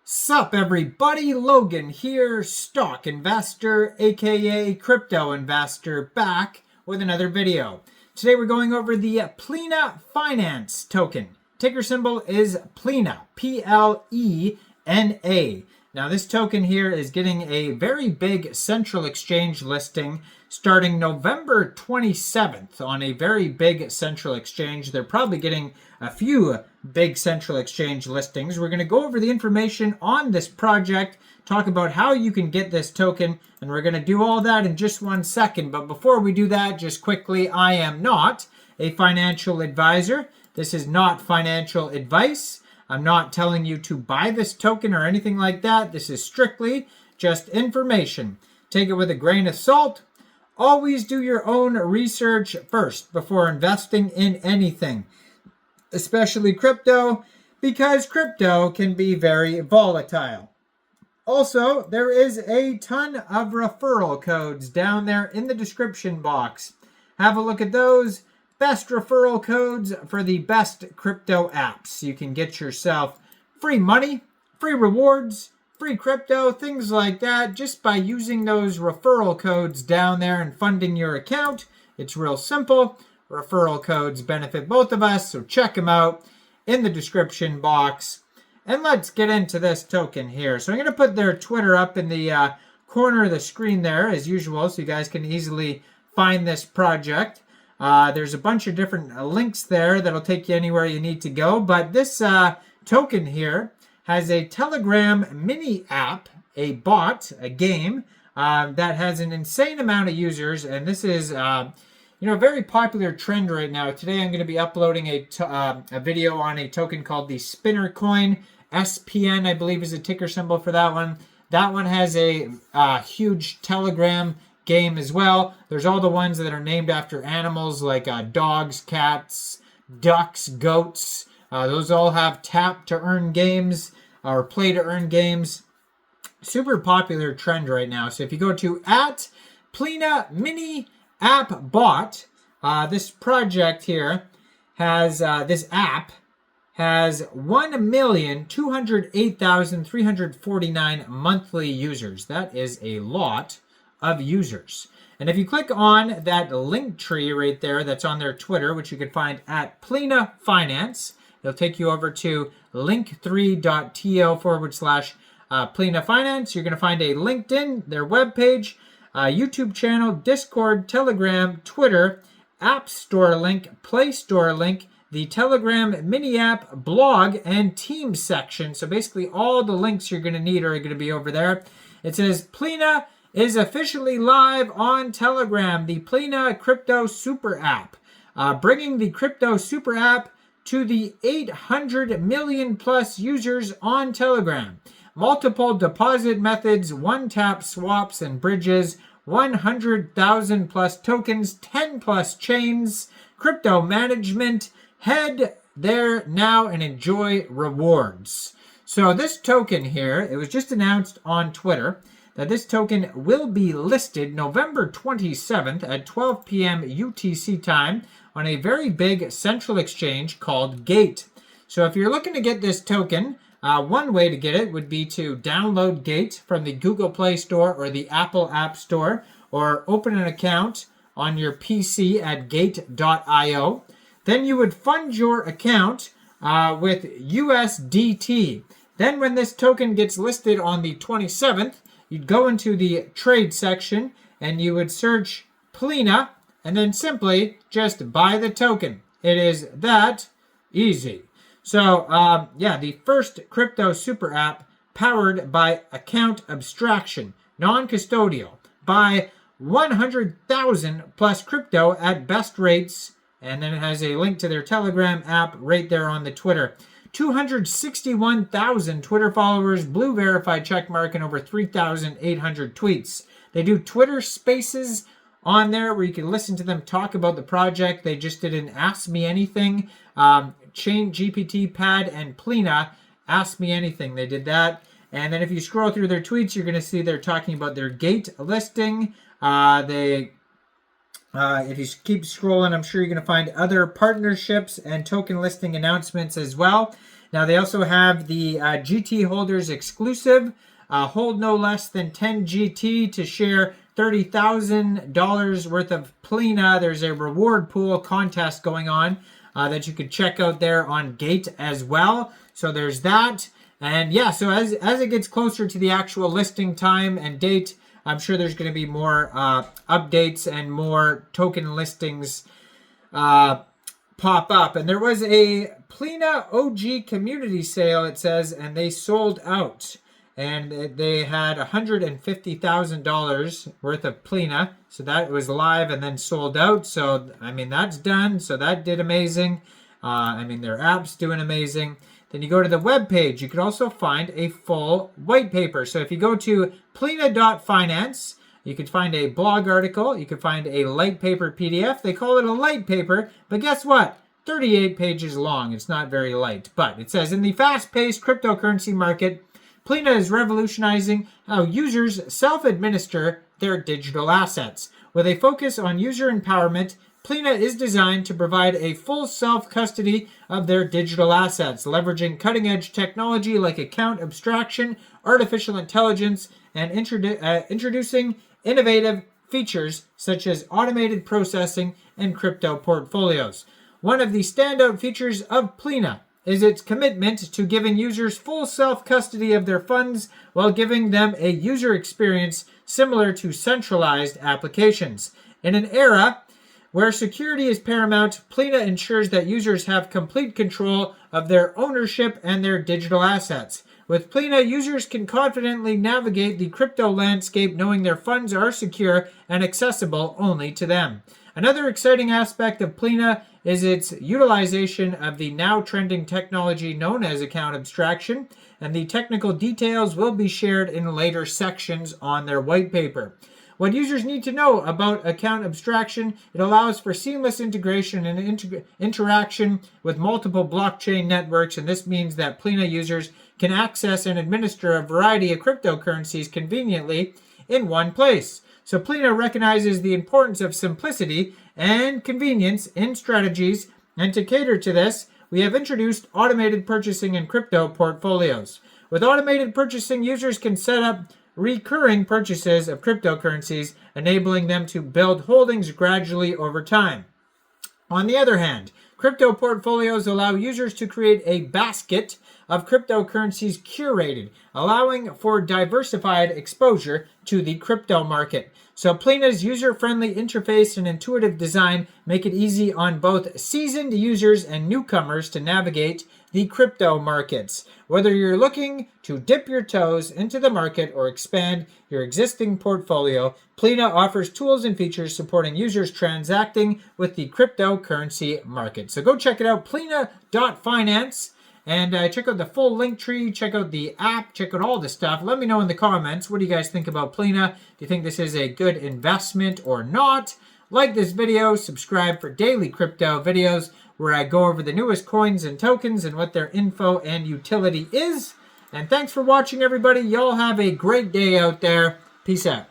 Sup everybody, Logan here, stock investor aka crypto investor, back with another video. Today we're going over the Plena Finance token. Ticker symbol is Plena, P-L-E-N-A. Now this token here is getting a very big central exchange listing starting November 27th on a very big central exchange. They're probably getting a few big central exchange listings. We're going to go over the information on this project, talk about how you can get this token, and we're going to do all that in just 1 second. But before we do that, just quickly, I am not a financial advisor. This is not financial advice. I'm not telling you to buy this token or anything like that. This is strictly just information. Take it with a grain of salt. Always do your own research first before investing in anything, especially crypto, because crypto can be very volatile. Also, there is a ton of referral codes down there in the description box. Have a look at those. Best referral codes for the best crypto apps. You can get yourself free money, free rewards, free crypto, things like that, just by using those referral codes down there and funding your account. It's real simple. Referral codes benefit both of us, so check them out in the description box. And let's get into this token here. So I'm going to put their Twitter up in the corner of the screen there, as usual, so you guys can easily find this project. There's a bunch of different links there that'll take you anywhere you need to go. But this token here has a Telegram mini app, a bot, a game that has an insane amount of users. And this is, a very popular trend right now. Today I'm going to be uploading a video on a token called the Spinner Coin. SPN, I believe, is a ticker symbol for that one. That one has a huge Telegram game as well. There's all the ones that are named after animals like dogs, cats, ducks, goats. Those all have tap to earn games or play to earn games. Super popular trend right now. So if you go to @Plena Mini App Bot, this project here has this app has 1,208,349 monthly users. That is a lot of users. And if you click on that link tree right there that's on their Twitter, which you can find at Plena Finance, it'll take you over to link3.to/Plena Finance. You're going to find a LinkedIn, their webpage, YouTube channel, Discord, Telegram, Twitter, App Store link, Play Store link, the Telegram mini app, blog, and team section. So basically all the links you're going to need are going to be over there. It says Plena is officially live on Telegram, the Plena Crypto Super App, bringing the Crypto Super App to the 800 million plus users on Telegram. Multiple deposit methods, one-tap swaps and bridges, 100,000 plus tokens, 10 plus chains, crypto management. Head there now and enjoy rewards. So this token here, it was just announced on Twitter that this token will be listed November 27th at 12 p.m. UTC time on a very big central exchange called Gate. So if you're looking to get this token, one way to get it would be to download Gate from the Google Play Store or the Apple App Store, or open an account on your PC at gate.io. Then you would fund your account with USDT. Then when this token gets listed on the 27th, you'd go into the trade section and you would search Plena and then simply just buy the token. It is that easy. So, the first crypto super app powered by account abstraction, non-custodial, by 100,000 plus crypto at best rates. And then it has a link to their Telegram app right there on the Twitter. 261,000 Twitter followers, blue verified checkmark, and over 3,800 tweets. They do Twitter Spaces on there where you can listen to them talk about the project. They just did an Ask Me Anything. Chain GPT Pad and Plena Ask Me Anything. They did that. And then if you scroll through their tweets, you're going to see they're talking about their Gate listing. If you keep scrolling, I'm sure you're going to find other partnerships and token listing announcements as well. Now they also have the GT holders exclusive. Hold no less than 10 GT to share $30,000 worth of Plena. There's a reward pool contest going on that you could check out there on Gate as well. So there's that. And yeah, so as it gets closer to the actual listing time and date, I'm sure there's going to be more updates and more token listings pop up. And there was a Plena OG community sale, it says, and they sold out. And they had $150,000 worth of Plena. So that was live and then sold out. So, I mean, that's done. So that did amazing. I mean, their app's doing amazing. Then you go to the web page. You could also find a full white paper. So if you go to plena.finance, you could find a blog article. You could find a light paper PDF. They call it a light paper. But guess what? 38 pages long. It's not very light. But it says, in the fast-paced cryptocurrency market, Plena is revolutionizing how users self-administer their digital assets. With a focus on user empowerment, Plena is designed to provide a full self-custody of their digital assets, leveraging cutting-edge technology like account abstraction, artificial intelligence, and introducing innovative features such as automated processing and crypto portfolios. One of the standout features of Plena is its commitment to giving users full self-custody of their funds while giving them a user experience similar to centralized applications. In an era where security is paramount, Plena ensures that users have complete control of their ownership and their digital assets. With Plena, users can confidently navigate the crypto landscape knowing their funds are secure and accessible only to them. Another exciting aspect of Plena is its utilization of the now trending technology known as account abstraction, and the technical details will be shared in later sections on their white paper. What users need to know about account abstraction: it allows for seamless integration and interaction with multiple blockchain networks, and this means that Plena users can access and administer a variety of cryptocurrencies conveniently in one place. So Plena recognizes the importance of simplicity and convenience in strategies, and to cater to this, we have introduced automated purchasing in crypto portfolios. With automated purchasing, users can set up recurring purchases of cryptocurrencies, enabling them to build holdings gradually over time. On the other hand, crypto portfolios allow users to create a basket of cryptocurrencies curated, allowing for diversified exposure to the crypto market. So Plena's user-friendly interface and intuitive design make it easy on both seasoned users and newcomers to navigate the crypto markets. Whether you're looking to dip your toes into the market or expand your existing portfolio, Plena offers tools and features supporting users transacting with the cryptocurrency market. So go check it out, plena.finance. And check out the full link tree, check out the app, check out all the stuff. Let me know in the comments, what do you guys think about Plena? Do you think this is a good investment or not? Like this video, subscribe for daily crypto videos where I go over the newest coins and tokens and what their info and utility is. And thanks for watching, everybody. Y'all have a great day out there. Peace out.